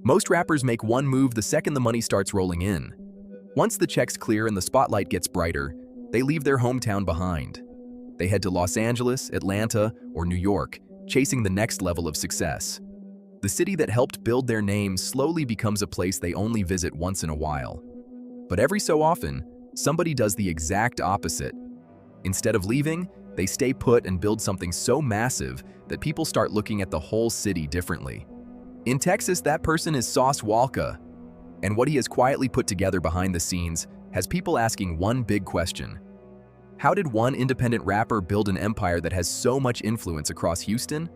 Most rappers make one move the second the money starts rolling in. Once the checks clear and the spotlight gets brighter, they leave their hometown behind. They head to Los Angeles, Atlanta, or New York, chasing the next level of success. The city that helped build their name slowly becomes a place they only visit once in a while. But every so often, somebody does the exact opposite. Instead of leaving, they stay put and build something so massive that people start looking at the whole city differently. In Texas, that person is Sauce Walka, and what he has quietly put together behind the scenes has people asking one big question. How did one independent rapper build an empire that has so much influence across Houston?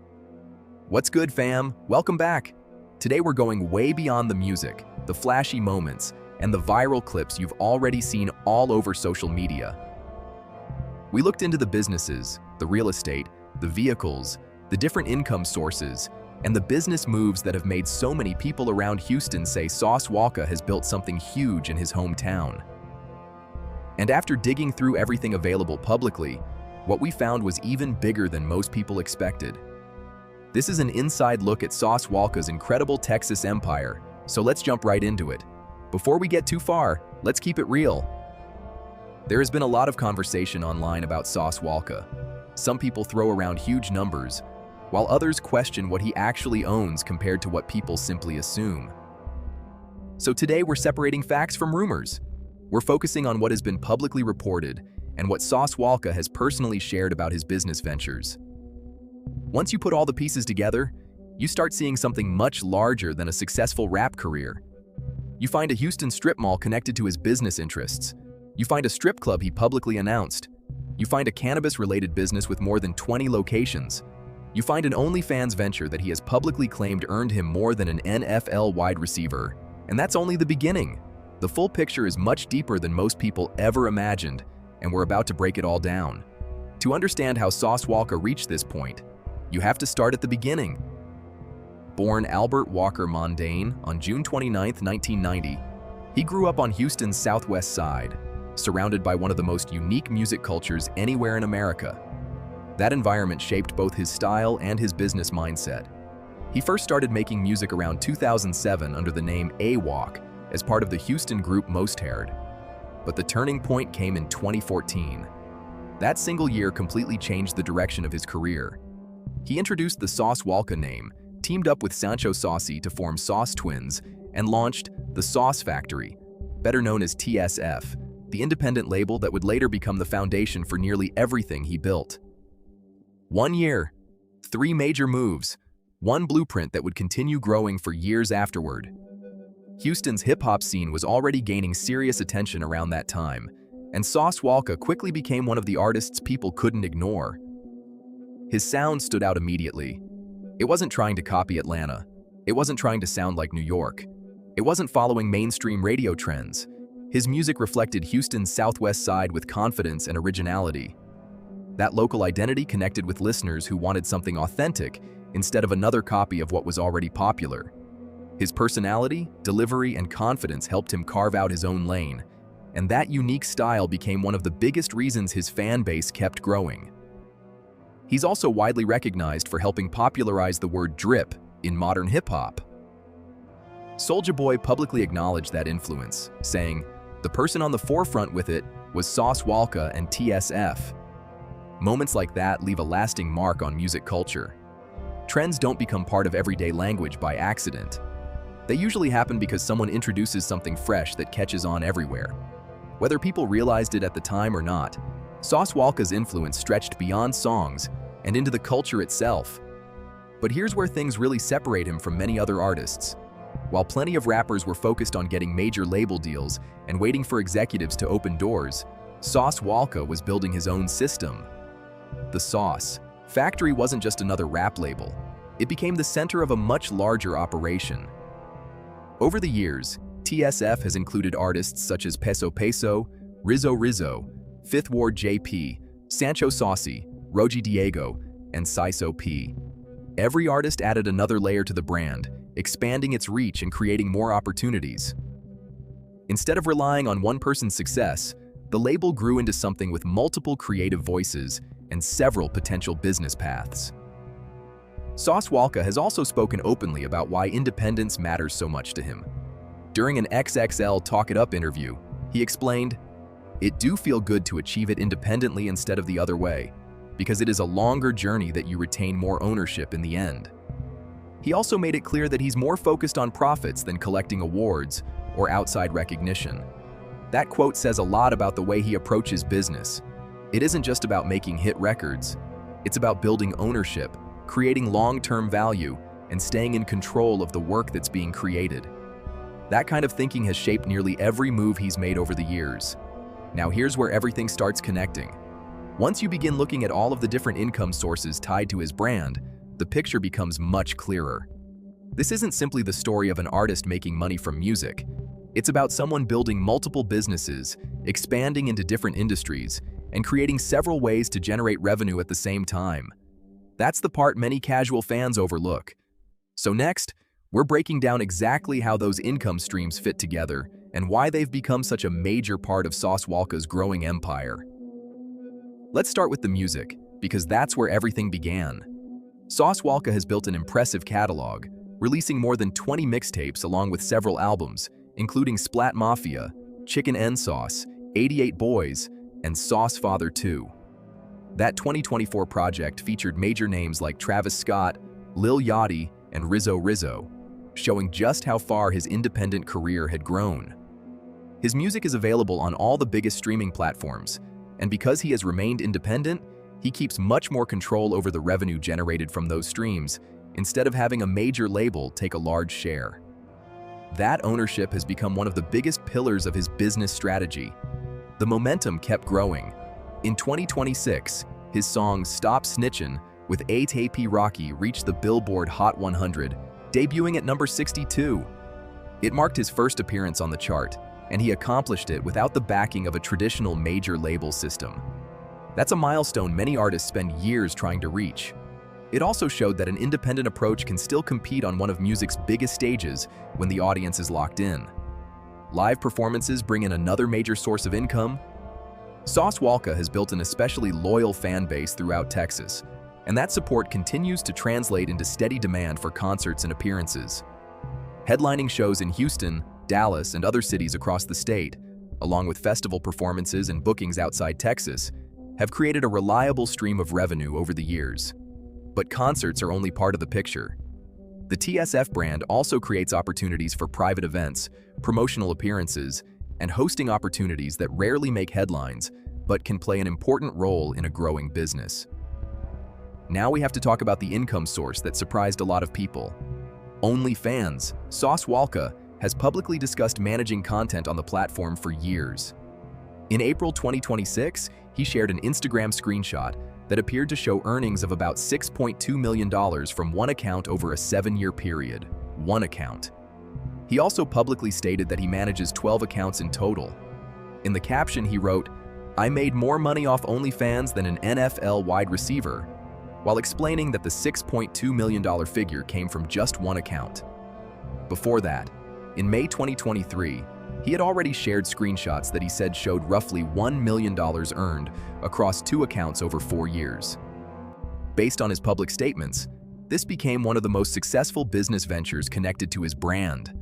What's good, fam? Welcome back. Today we're going way beyond the music, the flashy moments, and the viral clips you've already seen all over social media. We looked into the businesses, the real estate, the vehicles, the different income sources, and the business moves that have made so many people around Houston say Sauce Walka has built something huge in his hometown. And after digging through everything available publicly, what we found was even bigger than most people expected. This is an inside look at Sauce Walka's incredible Texas empire, so let's jump right into it. Before we get too far, let's keep it real. There has been a lot of conversation online about Sauce Walka. Some people throw around huge numbers, while others question what he actually owns compared to what people simply assume. So today we're separating facts from rumors. We're focusing on what has been publicly reported and what Sauce Walka has personally shared about his business ventures. Once you put all the pieces together, you start seeing something much larger than a successful rap career. You find a Houston strip mall connected to his business interests. You find a strip club he publicly announced. You find a cannabis-related business with more than 20 locations. You find an OnlyFans venture that he has publicly claimed earned him more than an NFL wide receiver. And that's only the beginning. The full picture is much deeper than most people ever imagined, and we're about to break it all down. To understand how Sauce Walka reached this point, you have to start at the beginning. Born Albert Walker Mondane on June 29, 1990, he grew up on Houston's southwest side, surrounded by one of the most unique music cultures anywhere in America. That environment shaped both his style and his business mindset. He first started making music around 2007 under the name AWalk as part of the Houston group Most Haired. But the turning point came in 2014. That single year completely changed the direction of his career. He introduced the Sauce Walka name, teamed up with Sancho Saucy to form Sauce Twins, and launched The Sauce Factory, better known as TSF, the independent label that would later become the foundation for nearly everything he built. 1 year, 3 major moves, one blueprint that would continue growing for years afterward. Houston's hip-hop scene was already gaining serious attention around that time, and Sauce Walka quickly became one of the artists people couldn't ignore. His sound stood out immediately. It wasn't trying to copy Atlanta. It wasn't trying to sound like New York. It wasn't following mainstream radio trends. His music reflected Houston's southwest side with confidence and originality. That local identity connected with listeners who wanted something authentic instead of another copy of what was already popular. His personality, delivery, and confidence helped him carve out his own lane, and that unique style became one of the biggest reasons his fan base kept growing. He's also widely recognized for helping popularize the word drip in modern hip-hop. Soulja Boy publicly acknowledged that influence, saying, "The person on the forefront with it was Sauce Walka and TSF." Moments like that leave a lasting mark on music culture. Trends don't become part of everyday language by accident. They usually happen because someone introduces something fresh that catches on everywhere. Whether people realized it at the time or not, Sauce Walka's influence stretched beyond songs and into the culture itself. But here's where things really separate him from many other artists. While plenty of rappers were focused on getting major label deals and waiting for executives to open doors, Sauce Walka was building his own system. The Sauce Factory wasn't just another rap label. It became the center of a much larger operation. Over the years, TSF has included artists such as Peso Peso, Rizzo, Fifth Ward JP, Sancho Saucy, Roji Diego, and Siso P. Every artist added another layer to the brand, expanding its reach and creating more opportunities. Instead of relying on one person's success, the label grew into something with multiple creative voices and several potential business paths. Sauce Walka has also spoken openly about why independence matters so much to him. During an XXL Talk It Up interview, he explained, "It do feel good to achieve it independently instead of the other way, because it is a longer journey that you retain more ownership in the end." He also made it clear that he's more focused on profits than collecting awards or outside recognition. That quote says a lot about the way he approaches business. It isn't just about making hit records. It's about building ownership, creating long-term value, and staying in control of the work that's being created. That kind of thinking has shaped nearly every move he's made over the years. Now here's where everything starts connecting. Once you begin looking at all of the different income sources tied to his brand, the picture becomes much clearer. This isn't simply the story of an artist making money from music. It's about someone building multiple businesses, expanding into different industries, and creating several ways to generate revenue at the same time. That's the part many casual fans overlook. So next, we're breaking down exactly how those income streams fit together and why they've become such a major part of Sauce Walka's growing empire. Let's start with the music, because that's where everything began. Sauce Walka has built an impressive catalog, releasing more than 20 mixtapes along with several albums, including Splat Mafia, Chicken N Sauce, 88 Boys, and Sauce Father 2. That 2024 project featured major names like Travis Scott, Lil Yachty, and Rizzo, showing just how far his independent career had grown. His music is available on all the biggest streaming platforms, and because he has remained independent, he keeps much more control over the revenue generated from those streams, instead of having a major label take a large share. That ownership has become one of the biggest pillars of his business strategy. The momentum kept growing. In 2026, his song Stop Snitchin' with A$AP Rocky reached the Billboard Hot 100, debuting at number 62. It marked his first appearance on the chart, and he accomplished it without the backing of a traditional major label system. That's a milestone many artists spend years trying to reach. It also showed that an independent approach can still compete on one of music's biggest stages when the audience is locked in. Live performances bring in another major source of income. Sauce Walka has built an especially loyal fan base throughout Texas, and that support continues to translate into steady demand for concerts and appearances. Headlining shows in Houston, Dallas, and other cities across the state, along with festival performances and bookings outside Texas, have created a reliable stream of revenue over the years. But concerts are only part of the picture. The TSF brand also creates opportunities for private events, promotional appearances, and hosting opportunities that rarely make headlines, but can play an important role in a growing business. Now we have to talk about the income source that surprised a lot of people. OnlyFans. Sauce Walka has publicly discussed managing content on the platform for years. In April 2026, he shared an Instagram screenshot that appeared to show earnings of about $6.2 million from one account over a 7-year period. One account. He also publicly stated that he manages 12 accounts in total. In the caption, he wrote, "I made more money off OnlyFans than an NFL wide receiver," while explaining that the $6.2 million figure came from just one account. Before that, in May 2023, he had already shared screenshots that he said showed roughly $1 million earned across 2 accounts over 4 years. Based on his public statements, this became one of the most successful business ventures connected to his brand.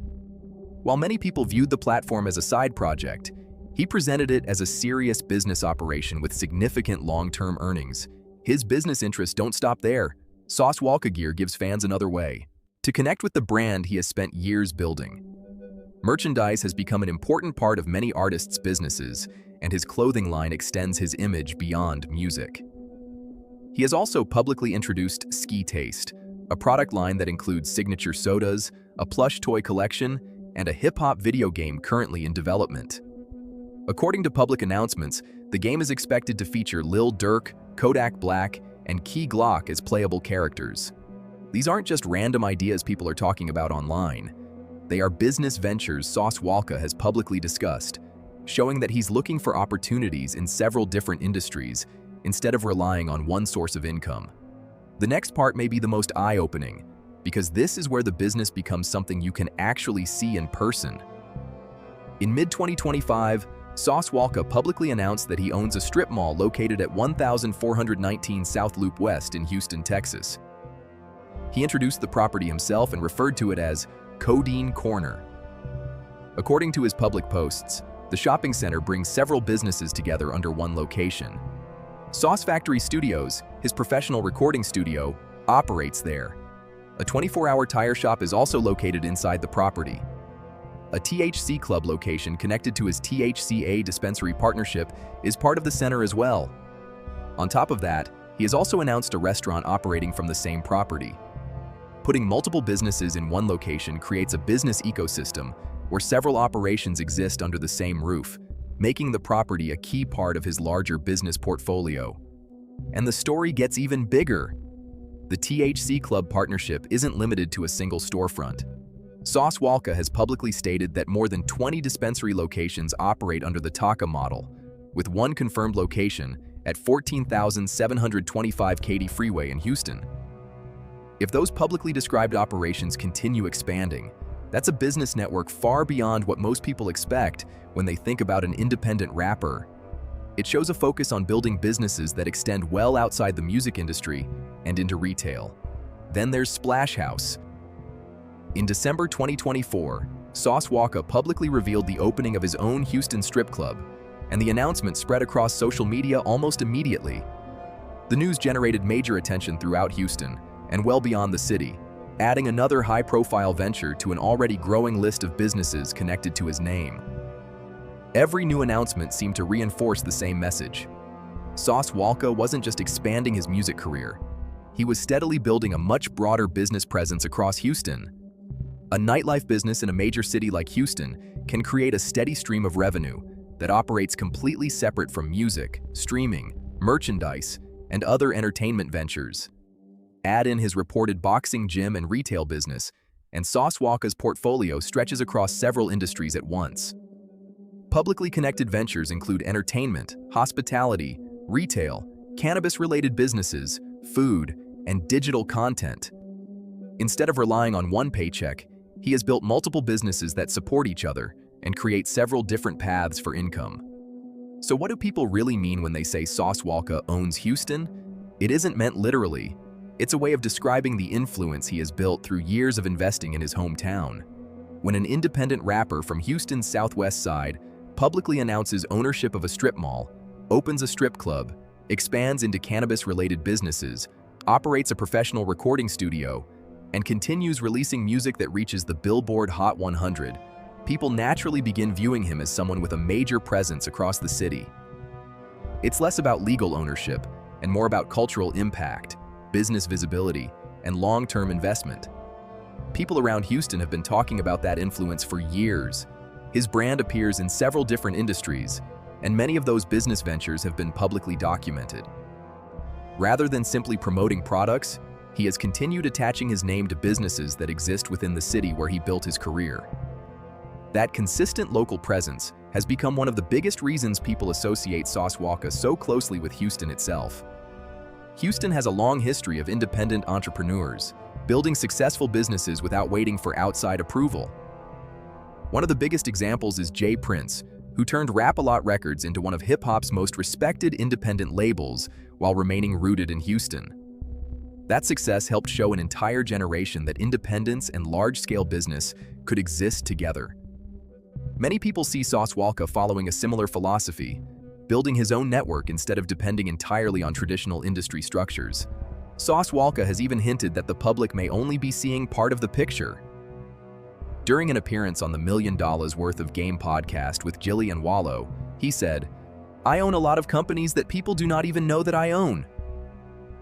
While many people viewed the platform as a side project, he presented it as a serious business operation with significant long-term earnings. His business interests don't stop there. Sauce Walka Gear gives fans another way to connect with the brand he has spent years building. Merchandise has become an important part of many artists' businesses, and his clothing line extends his image beyond music. He has also publicly introduced Ski Taste, a product line that includes signature sodas, a plush toy collection, and a hip-hop video game currently in development. According to public announcements, the game is expected to feature Lil Durk, Kodak Black, and Key Glock as playable characters. These aren't just random ideas people are talking about online. They are business ventures Sauce Walka has publicly discussed, showing that he's looking for opportunities in several different industries instead of relying on one source of income. The next part may be the most eye-opening, because this is where the business becomes something you can actually see in person. In mid-2025, Sauce Walka publicly announced that he owns a strip mall located at 1419 South Loop West in Houston, Texas. He introduced the property himself and referred to it as Codeine Corner. According to his public posts, the shopping center brings several businesses together under one location. Sauce Factory Studios, his professional recording studio, operates there. A 24-hour tire shop is also located inside the property. A THC Club location connected to his THCA dispensary partnership is part of the center as well. On top of that, he has also announced a restaurant operating from the same property. Putting multiple businesses in one location creates a business ecosystem where several operations exist under the same roof, making the property a key part of his larger business portfolio. And the story gets even bigger. The THC Club partnership isn't limited to a single storefront. Sauce Walka has publicly stated that more than 20 dispensary locations operate under the Taka model, with one confirmed location at 14,725 Katy Freeway in Houston. If those publicly described operations continue expanding, that's a business network far beyond what most people expect when they think about an independent rapper. It shows a focus on building businesses that extend well outside the music industry and into retail. Then there's Splash House. In December 2024, Sauce Walka publicly revealed the opening of his own Houston strip club, and the announcement spread across social media almost immediately. The news generated major attention throughout Houston and well beyond the city, adding another high-profile venture to an already growing list of businesses connected to his name. Every new announcement seemed to reinforce the same message. Sauce Walka wasn't just expanding his music career, he was steadily building a much broader business presence across Houston. A nightlife business in a major city like Houston can create a steady stream of revenue that operates completely separate from music, streaming, merchandise, and other entertainment ventures. Add in his reported boxing gym and retail business, and Sauce Walka's portfolio stretches across several industries at once. Publicly connected ventures include entertainment, hospitality, retail, cannabis-related businesses, food, and digital content. Instead of relying on one paycheck, he has built multiple businesses that support each other and create several different paths for income. So what do people really mean when they say Sauce Walka owns Houston? It isn't meant literally. It's a way of describing the influence he has built through years of investing in his hometown. When an independent rapper from Houston's southwest side publicly announces ownership of a strip mall, opens a strip club, expands into cannabis-related businesses, operates a professional recording studio, and continues releasing music that reaches the Billboard Hot 100, people naturally begin viewing him as someone with a major presence across the city. It's less about legal ownership and more about cultural impact, business visibility, and long-term investment. People around Houston have been talking about that influence for years. His brand appears in several different industries, and many of those business ventures have been publicly documented. Rather than simply promoting products, he has continued attaching his name to businesses that exist within the city where he built his career. That consistent local presence has become one of the biggest reasons people associate Sauce Walka so closely with Houston itself. Houston has a long history of independent entrepreneurs, building successful businesses without waiting for outside approval. One of the biggest examples is Jay Prince, who turned Rap-A-Lot Records into one of hip-hop's most respected independent labels while remaining rooted in Houston. That success helped show an entire generation that independence and large-scale business could exist together. Many people see Sauce Walka following a similar philosophy, building his own network instead of depending entirely on traditional industry structures. Sauce Walka has even hinted that the public may only be seeing part of the picture. During an appearance on the $1 Million Worth of Game podcast with Jillian Wallow, he said, "I own a lot of companies that people do not even know that I own."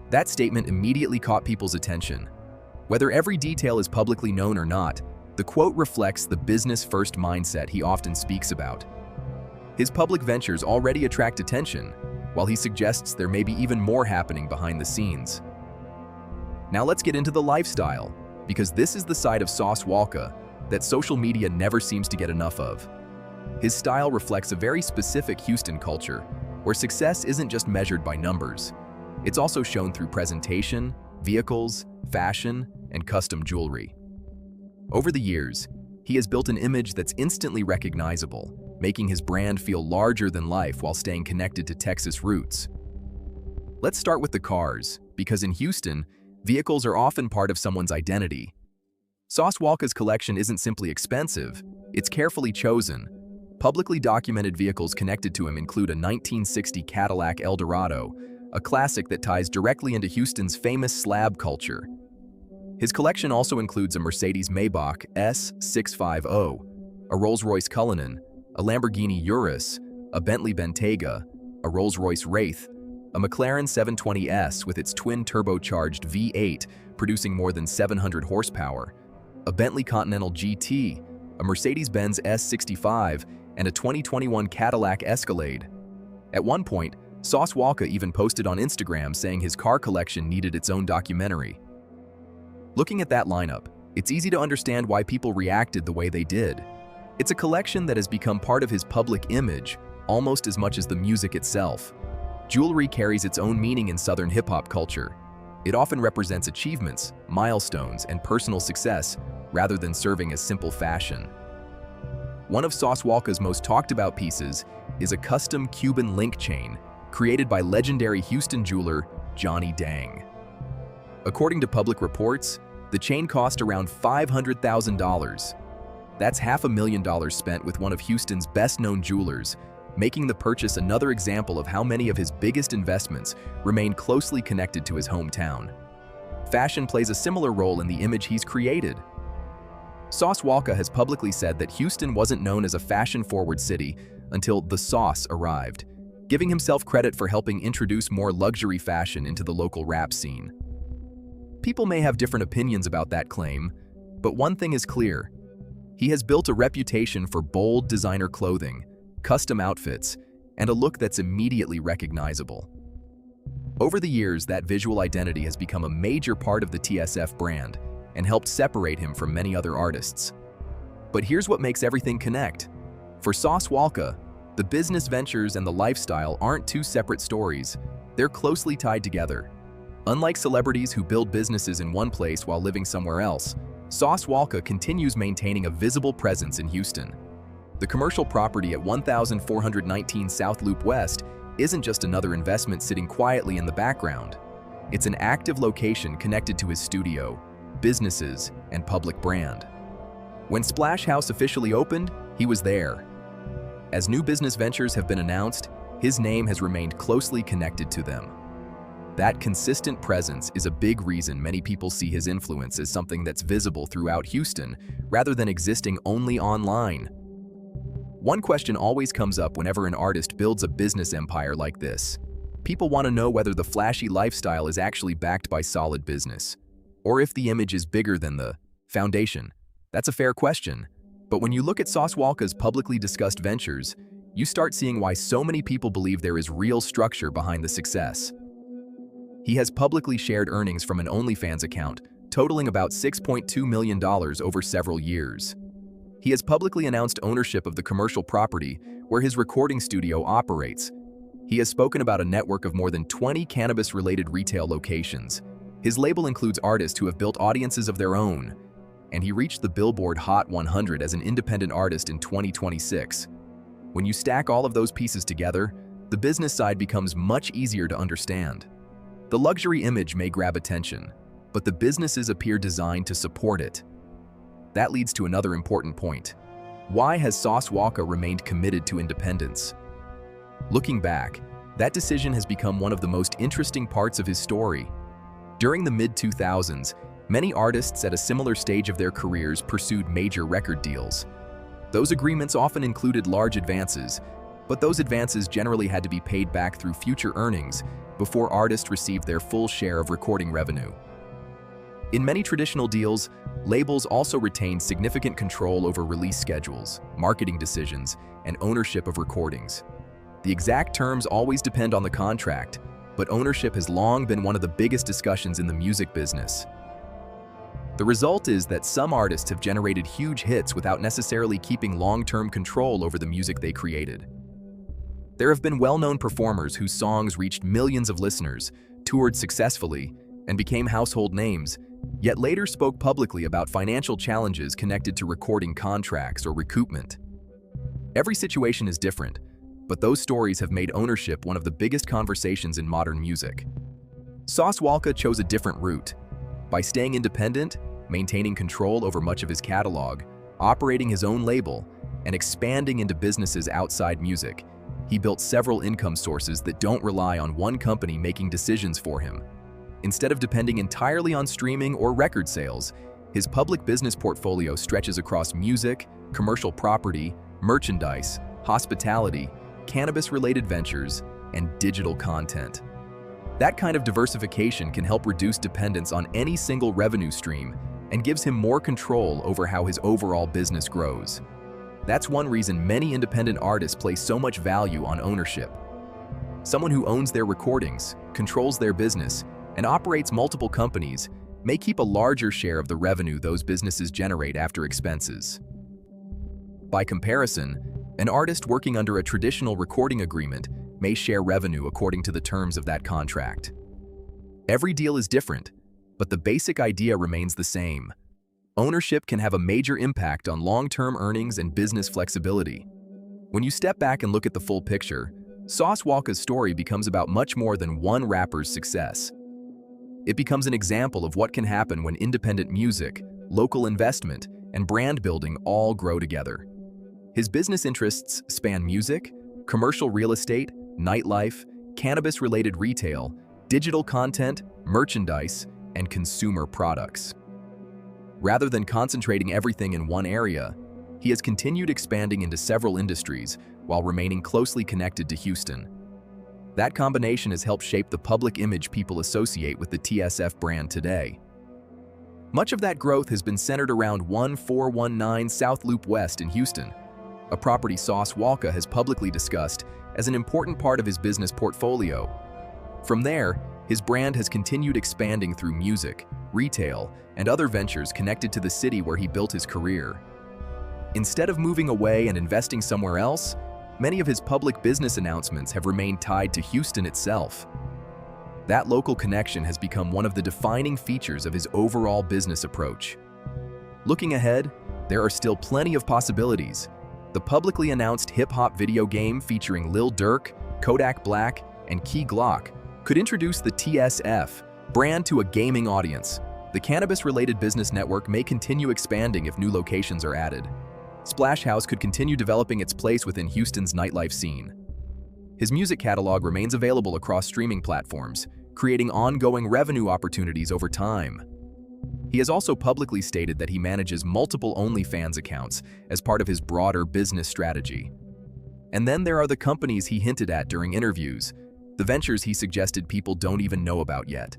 That statement immediately caught people's attention. Whether every detail is publicly known or not, the quote reflects the business-first mindset he often speaks about. His public ventures already attract attention, while he suggests there may be even more happening behind the scenes. Now let's get into the lifestyle, because this is the side of Sauce Walka that social media never seems to get enough of. His style reflects a very specific Houston culture, where success isn't just measured by numbers. It's also shown through presentation, vehicles, fashion, and custom jewelry. Over the years, he has built an image that's instantly recognizable, making his brand feel larger than life while staying connected to Texas roots. Let's start with the cars, because in Houston, Vehicles are often part of someone's identity. Sauce Walka's collection isn't simply expensive, it's carefully chosen. Publicly documented vehicles connected to him include a 1960 Cadillac Eldorado, a classic that ties directly into Houston's famous slab culture. His collection also includes a Mercedes Maybach S650, a Rolls-Royce Cullinan, a Lamborghini Urus, a Bentley Bentayga, a Rolls-Royce Wraith, a McLaren 720S with its twin-turbocharged V8 producing more than 700 horsepower, a Bentley Continental GT, a Mercedes-Benz S65, and a 2021 Cadillac Escalade. At one point, Sauce Walka even posted on Instagram saying his car collection needed its own documentary. Looking at that lineup, it's easy to understand why people reacted the way they did. It's a collection that has become part of his public image, almost as much as the music itself. Jewelry carries its own meaning in Southern hip-hop culture. It often represents achievements, milestones, and personal success, rather than serving as simple fashion. One of Sauce Walka's most talked about pieces is a custom Cuban link chain created by legendary Houston jeweler Johnny Dang. According to public reports, the chain cost around $500,000. That's $500,000 spent with one of Houston's best-known jewelers, making the purchase another example of how many of his biggest investments remain closely connected to his hometown. Fashion plays a similar role in the image he's created. Sauce Walka has publicly said that Houston wasn't known as a fashion-forward city until The Sauce arrived, giving himself credit for helping introduce more luxury fashion into the local rap scene. People may have different opinions about that claim, but one thing is clear. He has built a reputation for bold designer clothing, custom outfits, and a look that's immediately recognizable. Over the years, that visual identity has become a major part of the TSF brand and helped separate him from many other artists. But here's what makes everything connect. For Sauce Walka, the business ventures and the lifestyle aren't two separate stories. They're closely tied together. Unlike celebrities who build businesses in one place while living somewhere else, Sauce Walka continues maintaining a visible presence in Houston. The commercial property at 1419 South Loop West isn't just another investment sitting quietly in the background. It's an active location connected to his studio, businesses, and public brand. When Splash House officially opened, he was there. As new business ventures have been announced, his name has remained closely connected to them. That consistent presence is a big reason many people see his influence as something that's visible throughout Houston, rather than existing only online. One question always comes up whenever an artist builds a business empire like this. People want to know whether the flashy lifestyle is actually backed by solid business, or if the image is bigger than the foundation. That's a fair question, but when you look at Sauce Walka's publicly discussed ventures, you start seeing why so many people believe there is real structure behind the success. He has publicly shared earnings from an OnlyFans account, totaling about $6.2 million over several years. He has publicly announced ownership of the commercial property where his recording studio operates. He has spoken about a network of more than 20 cannabis-related retail locations. His label includes artists who have built audiences of their own, and he reached the Billboard Hot 100 as an independent artist in 2026. When you stack all of those pieces together, the business side becomes much easier to understand. The luxury image may grab attention, but the businesses appear designed to support it. That leads to another important point. Why has Sauce Walka remained committed to independence? Looking back, that decision has become one of the most interesting parts of his story. During the mid-2000s, many artists at a similar stage of their careers pursued major record deals. Those agreements often included large advances, but those advances generally had to be paid back through future earnings before artists received their full share of recording revenue. In many traditional deals, labels also retained significant control over release schedules, marketing decisions, and ownership of recordings. The exact terms always depend on the contract, but ownership has long been one of the biggest discussions in the music business. The result is that some artists have generated huge hits without necessarily keeping long-term control over the music they created. There have been well-known performers whose songs reached millions of listeners, toured successfully, and became household names, yet later spoke publicly about financial challenges connected to recording contracts or recoupment. Every situation is different, but those stories have made ownership one of the biggest conversations in modern music. Sauce Walka chose a different route. By staying independent, maintaining control over much of his catalog, operating his own label, and expanding into businesses outside music, he built several income sources that don't rely on one company making decisions for him. Instead of depending entirely on streaming or record sales, his public business portfolio stretches across music, commercial property, merchandise, hospitality, cannabis-related ventures, and digital content. That kind of diversification can help reduce dependence on any single revenue stream and gives him more control over how his overall business grows. That's one reason many independent artists place so much value on ownership. Someone who owns their recordings, controls their business, and operates multiple companies may keep a larger share of the revenue those businesses generate after expenses. By comparison, an artist working under a traditional recording agreement may share revenue according to the terms of that contract. Every deal is different, but the basic idea remains the same. Ownership can have a major impact on long-term earnings and business flexibility. When you step back and look at the full picture, Sauce Walka's story becomes about much more than one rapper's success. It becomes an example of what can happen when independent music, local investment, and brand building all grow together. His business interests span music, commercial real estate, nightlife, cannabis-related retail, digital content, merchandise, and consumer products. Rather than concentrating everything in one area, he has continued expanding into several industries while remaining closely connected to Houston. That combination has helped shape the public image people associate with the TSF brand today. Much of that growth has been centered around 1419 South Loop West in Houston, a property Sauce Walka has publicly discussed as an important part of his business portfolio. From there, his brand has continued expanding through music, retail, and other ventures connected to the city where he built his career. Instead of moving away and investing somewhere else, many of his public business announcements have remained tied to Houston itself. That local connection has become one of the defining features of his overall business approach. Looking ahead, there are still plenty of possibilities. The publicly announced hip-hop video game featuring Lil Durk, Kodak Black, and Key Glock could introduce the TSF brand to a gaming audience. The cannabis-related business network may continue expanding if new locations are added. Splash House could continue developing its place within Houston's nightlife scene. His music catalog remains available across streaming platforms, creating ongoing revenue opportunities over time. He has also publicly stated that he manages multiple OnlyFans accounts as part of his broader business strategy. And then there are the companies he hinted at during interviews, the ventures he suggested people don't even know about yet.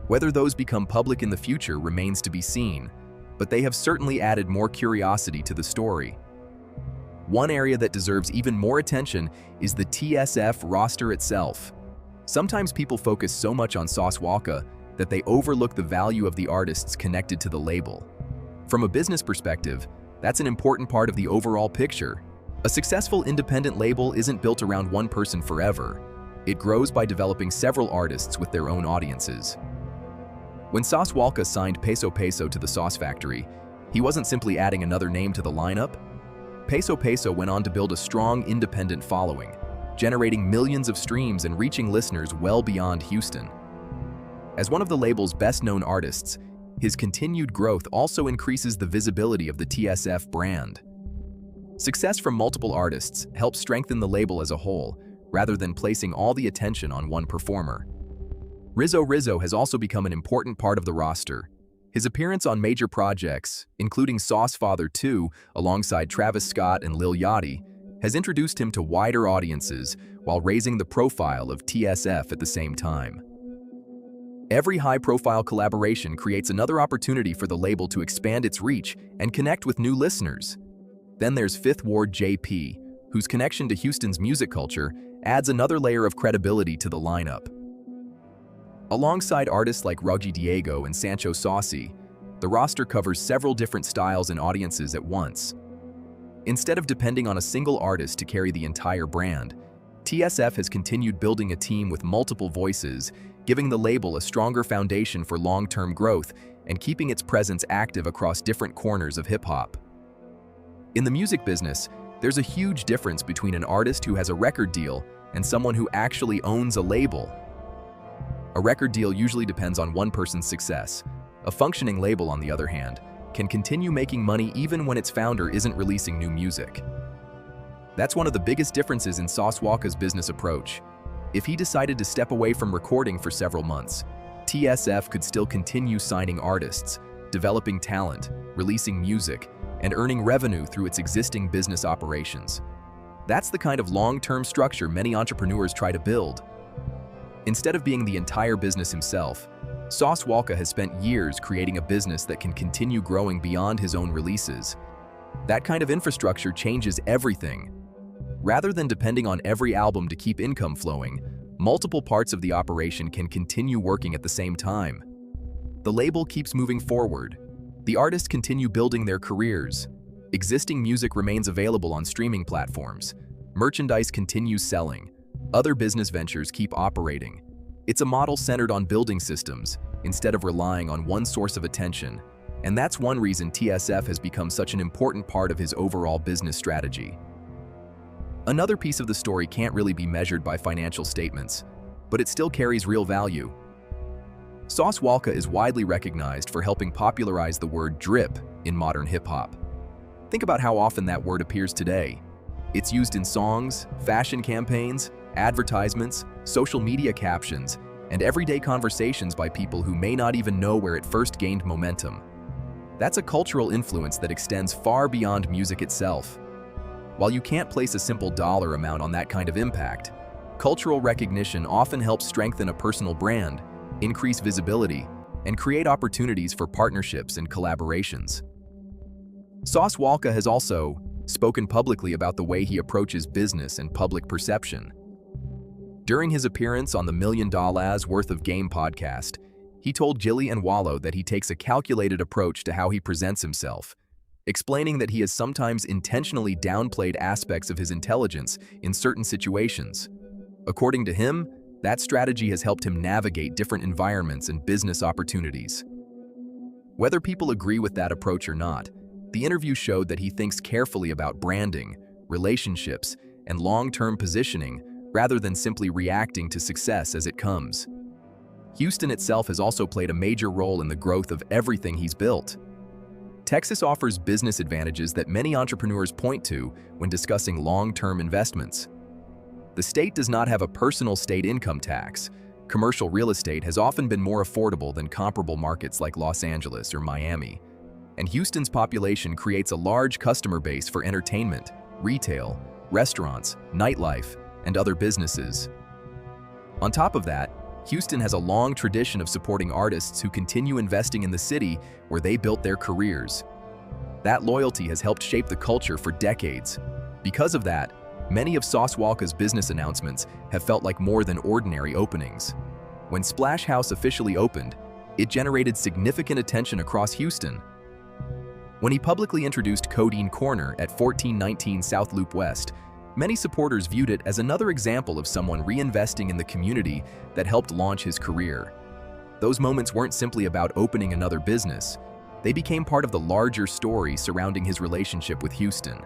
Whether those become public in the future remains to be seen, but they have certainly added more curiosity to the story. One area that deserves even more attention is the TSF roster itself. Sometimes people focus so much on Sauce Walka that they overlook the value of the artists connected to the label. From a business perspective, that's an important part of the overall picture. A successful independent label isn't built around one person forever. It grows by developing several artists with their own audiences. When Sauce Walka signed Peso Peso to the Sauce Factory, he wasn't simply adding another name to the lineup. Peso Peso went on to build a strong independent following, generating millions of streams and reaching listeners well beyond Houston. As one of the label's best-known artists, his continued growth also increases the visibility of the TSF brand. Success from multiple artists helps strengthen the label as a whole, rather than placing all the attention on one performer. Rizzo has also become an important part of the roster. His appearance on major projects, including Sauce Father 2 alongside Travis Scott and Lil Yachty, has introduced him to wider audiences while raising the profile of TSF at the same time. Every high-profile collaboration creates another opportunity for the label to expand its reach and connect with new listeners. Then there's Fifth Ward JP, whose connection to Houston's music culture adds another layer of credibility to the lineup. Alongside artists like Ruggie Diego and Sancho Saucy, the roster covers several different styles and audiences at once. Instead of depending on a single artist to carry the entire brand, TSF has continued building a team with multiple voices, giving the label a stronger foundation for long-term growth and keeping its presence active across different corners of hip-hop. In the music business, there's a huge difference between an artist who has a record deal and someone who actually owns a label. A record deal usually depends on one person's success, A functioning label, on the other hand, can continue making money even when its founder isn't releasing new music. That's one of the biggest differences in Sauce Walka's business approach. If he decided to step away from recording for several months, TSF could still continue signing artists, developing talent, releasing music, and earning revenue through its existing business operations. That's the kind of long-term structure many entrepreneurs try to build. Instead of being the entire business himself, Sauce Walka has spent years creating a business that can continue growing beyond his own releases. That kind of infrastructure changes everything. Rather than depending on every album to keep income flowing, multiple parts of the operation can continue working at the same time. The label keeps moving forward. The artists continue building their careers. Existing music remains available on streaming platforms. Merchandise continues selling. Other business ventures keep operating. It's a model centered on building systems, instead of relying on one source of attention. And that's one reason TSF has become such an important part of his overall business strategy. Another piece of the story can't really be measured by financial statements, but it still carries real value. Sauce Walka is widely recognized for helping popularize the word drip in modern hip-hop. Think about how often that word appears today. It's used in songs, fashion campaigns, advertisements, social media captions, and everyday conversations by people who may not even know where it first gained momentum. That's a cultural influence that extends far beyond music itself. While you can't place a simple dollar amount on that kind of impact, cultural recognition often helps strengthen a personal brand, increase visibility, and create opportunities for partnerships and collaborations. Sauce Walka has also spoken publicly about the way he approaches business and public perception. During his appearance on the $1 Million Worth of Game podcast, he told Jilly and Wallo that he takes a calculated approach to how he presents himself, explaining that he has sometimes intentionally downplayed aspects of his intelligence in certain situations. According to him, that strategy has helped him navigate different environments and business opportunities. Whether people agree with that approach or not, the interview showed that he thinks carefully about branding, relationships, and long-term positioning rather than simply reacting to success as it comes. Houston itself has also played a major role in the growth of everything he's built. Texas offers business advantages that many entrepreneurs point to when discussing long-term investments. The state does not have a personal state income tax. Commercial real estate has often been more affordable than comparable markets like Los Angeles or Miami. And Houston's population creates a large customer base for entertainment, retail, restaurants, nightlife, and other businesses. On top of that, Houston has a long tradition of supporting artists who continue investing in the city where they built their careers. That loyalty has helped shape the culture for decades. Because of that, many of Sauce Walka's business announcements have felt like more than ordinary openings. When Splash House officially opened, it generated significant attention across Houston. When he publicly introduced Codeine Corner at 1419 South Loop West, many supporters viewed it as another example of someone reinvesting in the community that helped launch his career. Those moments weren't simply about opening another business. They became part of the larger story surrounding his relationship with Houston.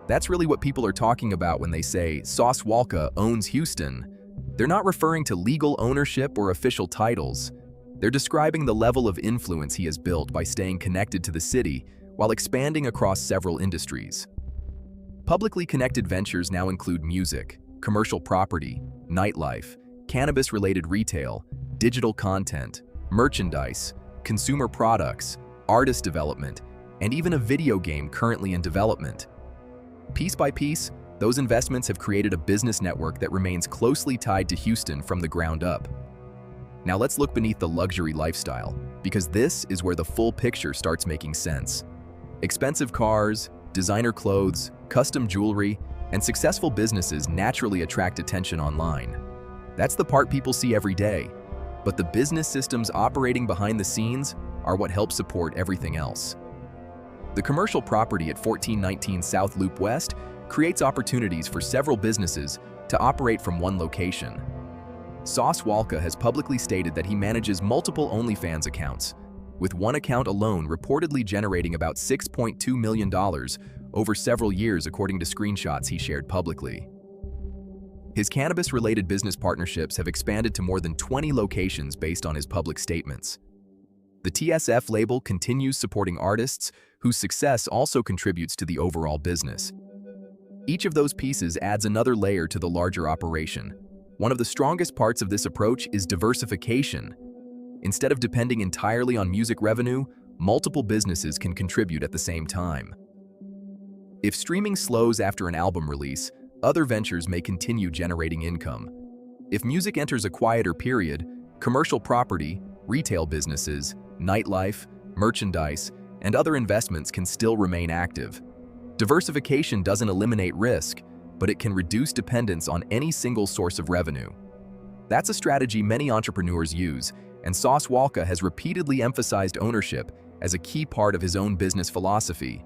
That's really what people are talking about when they say Sauce Walka owns Houston. They're not referring to legal ownership or official titles. They're describing the level of influence he has built by staying connected to the city while expanding across several industries. Publicly connected ventures now include music, commercial property, nightlife, cannabis-related retail, digital content, merchandise, consumer products, artist development, and even a video game currently in development. Piece by piece, those investments have created a business network that remains closely tied to Houston from the ground up. Now let's look beneath the luxury lifestyle, because this is where the full picture starts making sense. Expensive cars, designer clothes, custom jewelry, and successful businesses naturally attract attention online. That's the part people see every day, but the business systems operating behind the scenes are what help support everything else. The commercial property at 1419 South Loop West creates opportunities for several businesses to operate from one location. Sauce Walka has publicly stated that he manages multiple OnlyFans accounts, with one account alone reportedly generating about $6.2 million over several years according to screenshots he shared publicly. His cannabis-related business partnerships have expanded to more than 20 locations based on his public statements. The TSF label continues supporting artists whose success also contributes to the overall business. Each of those pieces adds another layer to the larger operation. One of the strongest parts of this approach is diversification. Instead of depending entirely on music revenue, multiple businesses can contribute at the same time. If streaming slows after an album release, other ventures may continue generating income. If music enters a quieter period, commercial property, retail businesses, nightlife, merchandise, and other investments can still remain active. Diversification doesn't eliminate risk, but it can reduce dependence on any single source of revenue. That's a strategy many entrepreneurs use, and Sauce Walka has repeatedly emphasized ownership as a key part of his own business philosophy.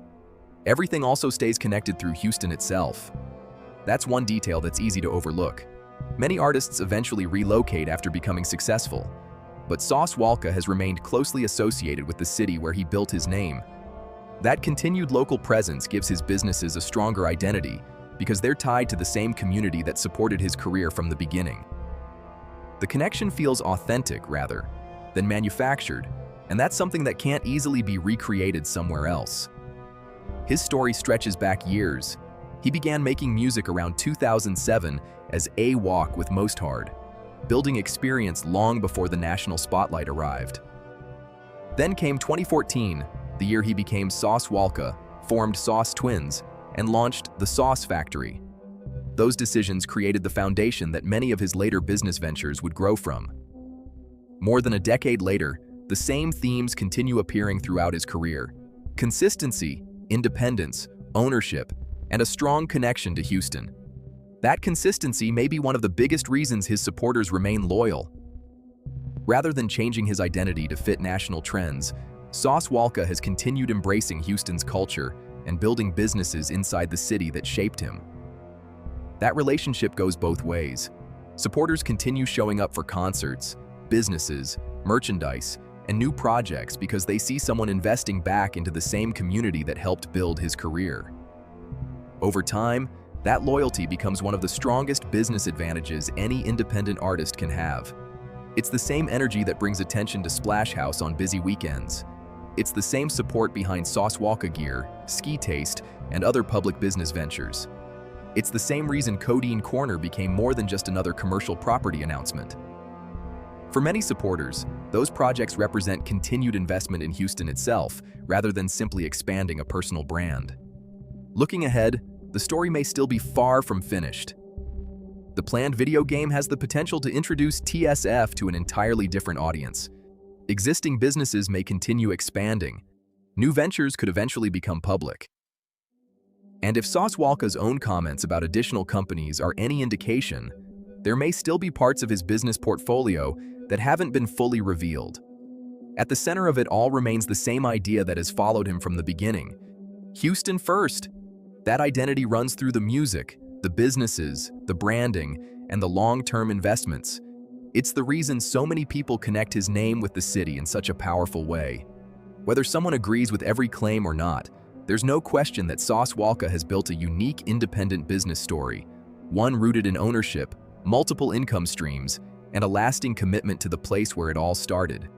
Everything also stays connected through Houston itself. That's one detail that's easy to overlook. Many artists eventually relocate after becoming successful, but Sauce Walka has remained closely associated with the city where he built his name. That continued local presence gives his businesses a stronger identity because they're tied to the same community that supported his career from the beginning. The connection feels authentic rather than manufactured, and that's something that can't easily be recreated somewhere else. His story stretches back years. He began making music around 2007 as A Walk with Most Hard, building experience long before the national spotlight arrived. Then came 2014, the year he became Sauce Walka, formed Sauce Twins, and launched the Sauce Factory. Those decisions created the foundation that many of his later business ventures would grow from. More than a decade later, the same themes continue appearing throughout his career: consistency, independence, ownership, and a strong connection to Houston. That consistency may be one of the biggest reasons his supporters remain loyal. Rather than changing his identity to fit national trends, Sauce Walka has continued embracing Houston's culture and building businesses inside the city that shaped him. That relationship goes both ways. Supporters continue showing up for concerts, businesses, merchandise, and new projects because they see someone investing back into the same community that helped build his career. Over time, that loyalty becomes one of the strongest business advantages any independent artist can have. It's the same energy that brings attention to Splash House on busy weekends. It's the same support behind Sauce Walka gear, Ski Taste, and other public business ventures. It's the same reason Codeine Corner became more than just another commercial property announcement. For many supporters, those projects represent continued investment in Houston itself, rather than simply expanding a personal brand. Looking ahead, the story may still be far from finished. The planned video game has the potential to introduce TSF to an entirely different audience. Existing businesses may continue expanding. New ventures could eventually become public. And if Sauce Walka's own comments about additional companies are any indication, there may still be parts of his business portfolio that haven't been fully revealed. At the center of it all remains the same idea that has followed him from the beginning: Houston first. That identity runs through the music, the businesses, the branding, and the long-term investments. It's the reason so many people connect his name with the city in such a powerful way. Whether someone agrees with every claim or not, there's no question that Sauce Walka has built a unique independent business story, one rooted in ownership, multiple income streams, and a lasting commitment to the place where it all started.